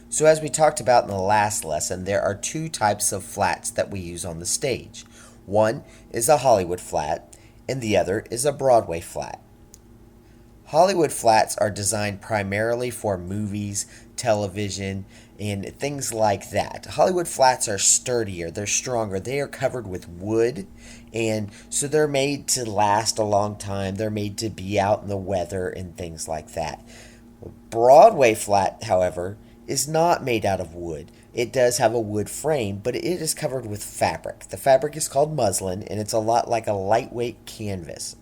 So as we talked about in the last lesson, there are two types of flats that we use on the stage. One is a Hollywood flat, and the other is a Broadway flat. Hollywood flats are designed primarily for movies, television, and things like that. Hollywood flats are sturdier, they're stronger, they are covered with wood, and so they're made to last a long time. They're made to be out in the weather and things like that. Broadway flat, however, is not made out of wood. It does have a wood frame, but it is covered with fabric. The fabric is called muslin, and it's a lot like a lightweight canvas.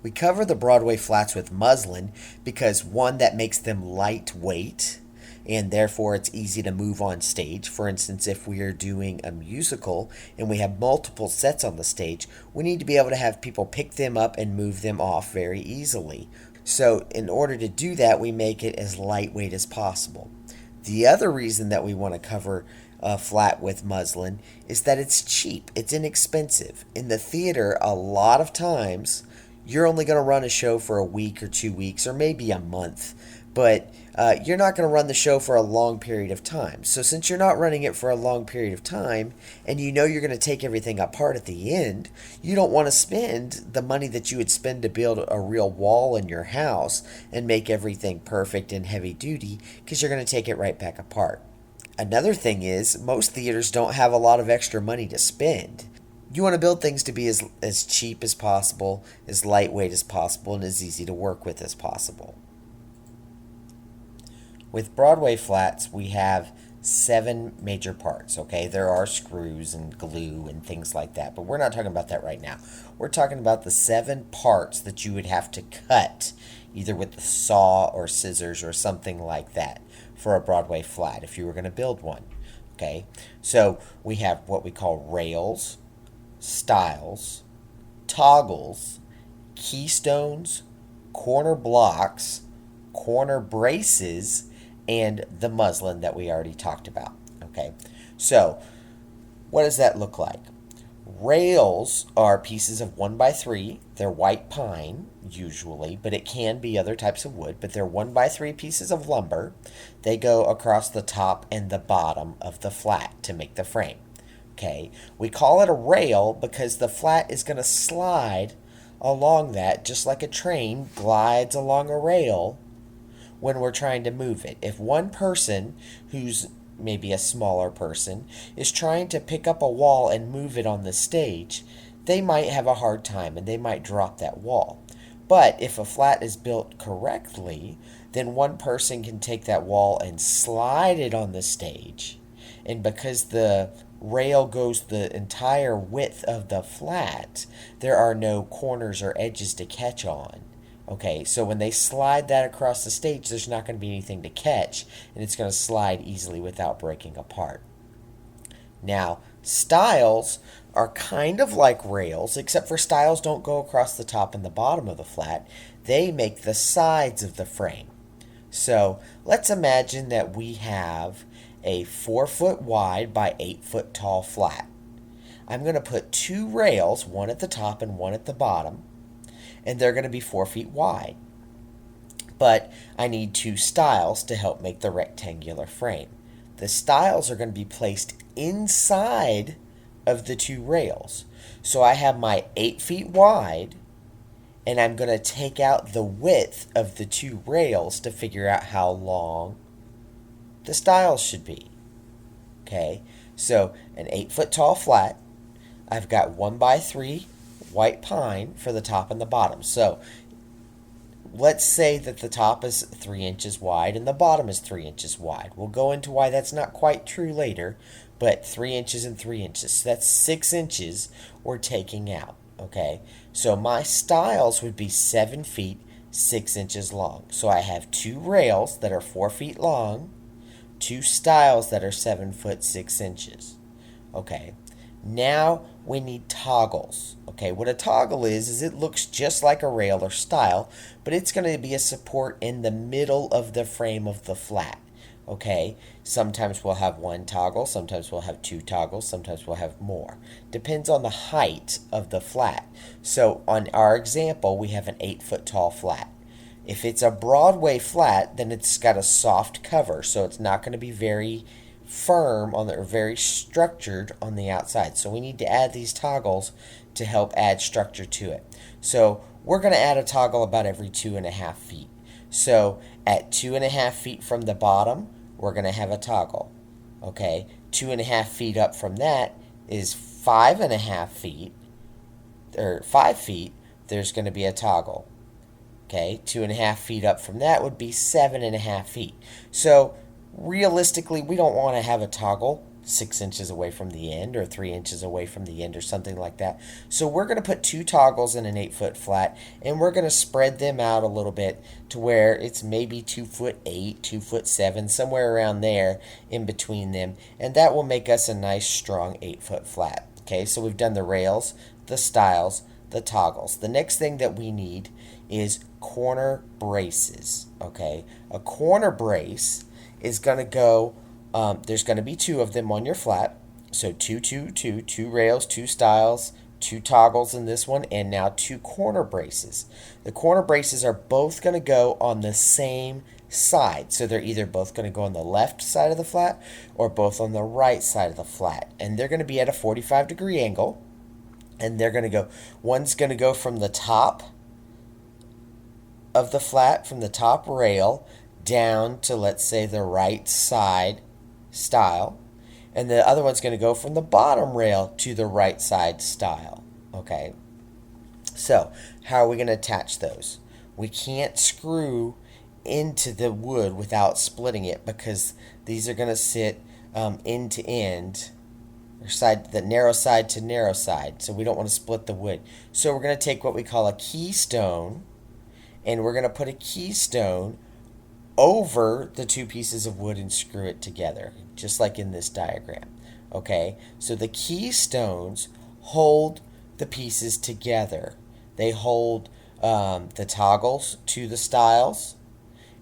We cover the Broadway flats with muslin because one, that makes them lightweight and therefore it's easy to move on stage. For instance, if we are doing a musical and we have multiple sets on the stage, we need to be able to have people pick them up and move them off very easily. So in order to do that, we make it as lightweight as possible. The other reason that we want to cover a flat with muslin is that it's cheap, it's inexpensive. In the theater, a lot of times, you're only going to run a show for a week or 2 weeks or maybe a month, but you're not going to run the show for a long period of time. So since you're not running it for a long period of time and you know you're going to take everything apart at the end, you don't want to spend the money that you would spend to build a real wall in your house and make everything perfect and heavy duty because you're going to take it right back apart. Another thing is most theaters don't have a lot of extra money to spend. You want to build things to be as cheap as possible, as lightweight as possible, and as easy to work with as possible. With Broadway flats, we have 7 major parts, okay? There are screws and glue and things like that, but we're not talking about that right now. We're talking about the 7 parts that you would have to cut, either with the saw or scissors or something like that, for a Broadway flat if you were going to build one, okay? So we have what we call rails, stiles, toggles, keystones, corner blocks, corner braces, and the muslin that we already talked about. Okay, so what does that look like? Rails are pieces of 1x3. They're white pine usually, but it can be other types of wood, but they're 1x3 pieces of lumber. They go across the top and the bottom of the flat to make the frame. Okay, we call it a rail because the flat is going to slide along that just like a train glides along a rail when we're trying to move it. If one person, who's maybe a smaller person, is trying to pick up a wall and move it on the stage, they might have a hard time and they might drop that wall. But if a flat is built correctly, then one person can take that wall and slide it on the stage. And because the rail goes the entire width of the flat, there are no corners or edges to catch on. Okay, so when they slide that across the stage, there's not going to be anything to catch, and it's going to slide easily without breaking apart. Now, stiles are kind of like rails, except for stiles don't go across the top and the bottom of the flat. They make the sides of the frame. So let's imagine that we have a 4-foot wide by 8-foot tall flat. I'm going to put 2 rails, one at the top and one at the bottom, and they're going to be 4 feet wide. But I need 2 stiles to help make the rectangular frame. The stiles are going to be placed inside of the 2 rails. So I have my 8 feet wide, and I'm going to take out the width of the 2 rails to figure out how long the stiles should be. Okay, so an 8-foot tall flat. I've got 1x3 white pine for the top and the bottom. So let's say that the top is 3 inches wide and the bottom is 3 inches wide. We'll go into why that's not quite true later, but 3 inches and 3 inches. So that's 6 inches we're taking out. Okay, so my stiles would be 7 feet 6 inches long. So I have 2 rails that are 4 feet long, 2 stiles that are 7 foot 6 inches. Okay, now we need toggles. Okay, what a toggle is it looks just like a rail or stile, but it's going to be a support in the middle of the frame of the flat. Okay, sometimes we'll have 1 toggle, sometimes we'll have 2 toggles, sometimes we'll have more. Depends on the height of the flat. So on our example, we have an 8-foot tall flat. If it's a Broadway flat, then it's got a soft cover, so it's not going to be very firm on the, or very structured on the outside. So we need to add these toggles to help add structure to it. So we're going to add a toggle about every 2.5 feet. So at 2.5 feet from the bottom, we're going to have a toggle. Okay, 2.5 feet up from that is 5.5 feet, or 5 feet, there's going to be a toggle. Okay, 2.5 feet up from that would be 7.5 feet. So realistically, we don't want to have a toggle 6 inches away from the end or 3 inches away from the end or something like that. So we're going to put 2 toggles in an 8-foot flat, and we're going to spread them out a little bit to where it's maybe 2'8", 2'7", somewhere around there in between them, and that will make us a nice strong 8-foot flat. Okay, so we've done the rails, the stiles, the toggles. The next thing that we need is corner braces. Okay, a corner brace is going to go, there's going to be 2 of them on your flat. So 2, 2, 2, 2 rails, 2 stiles, 2 toggles in this one, and now 2 corner braces. The corner braces are both going to go on the same side. So they're either both going to go on the left side of the flat or both on the right side of the flat. And they're going to be at a 45-degree angle. And they're going to go, one's going to go from the top of the flat, from the top rail, down to, let's say, the right side stile. And the other one's going to go from the bottom rail to the right side stile. Okay. So, how are we going to attach those? We can't screw into the wood without splitting it, because these are going to sit end to end, or the narrow side to narrow side. So we don't want to split the wood. So we're going to take what we call a keystone, and we're going to put a keystone over the 2 pieces of wood and screw it together, just like in this diagram. Okay, so the keystones hold the pieces together. They hold the toggles to the stiles,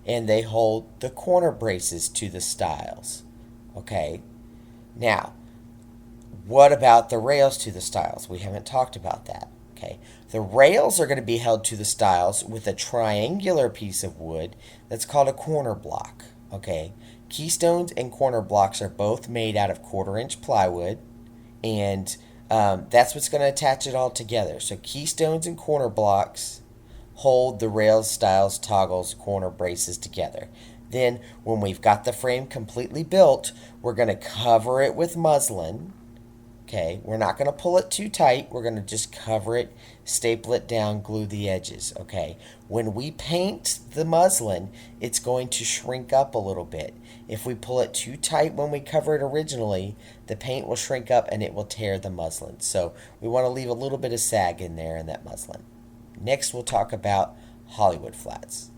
and they hold the corner braces to the stiles. Okay, now what about the rails to the stiles? We haven't talked about that. Okay, the rails are going to be held to the stiles with a triangular piece of wood that's called a corner block. Okay, keystones and corner blocks are both made out of 1/4-inch plywood, and that's what's going to attach it all together. So keystones and corner blocks hold the rails, stiles, toggles, corner braces together. Then when we've got the frame completely built, we're going to cover it with muslin. Okay, we're not going to pull it too tight. We're going to just cover it, staple it down, glue the edges. Okay, when we paint the muslin, it's going to shrink up a little bit. If we pull it too tight when we cover it originally, the paint will shrink up and it will tear the muslin. So we want to leave a little bit of sag in there in that muslin. Next, we'll talk about Hollywood flats.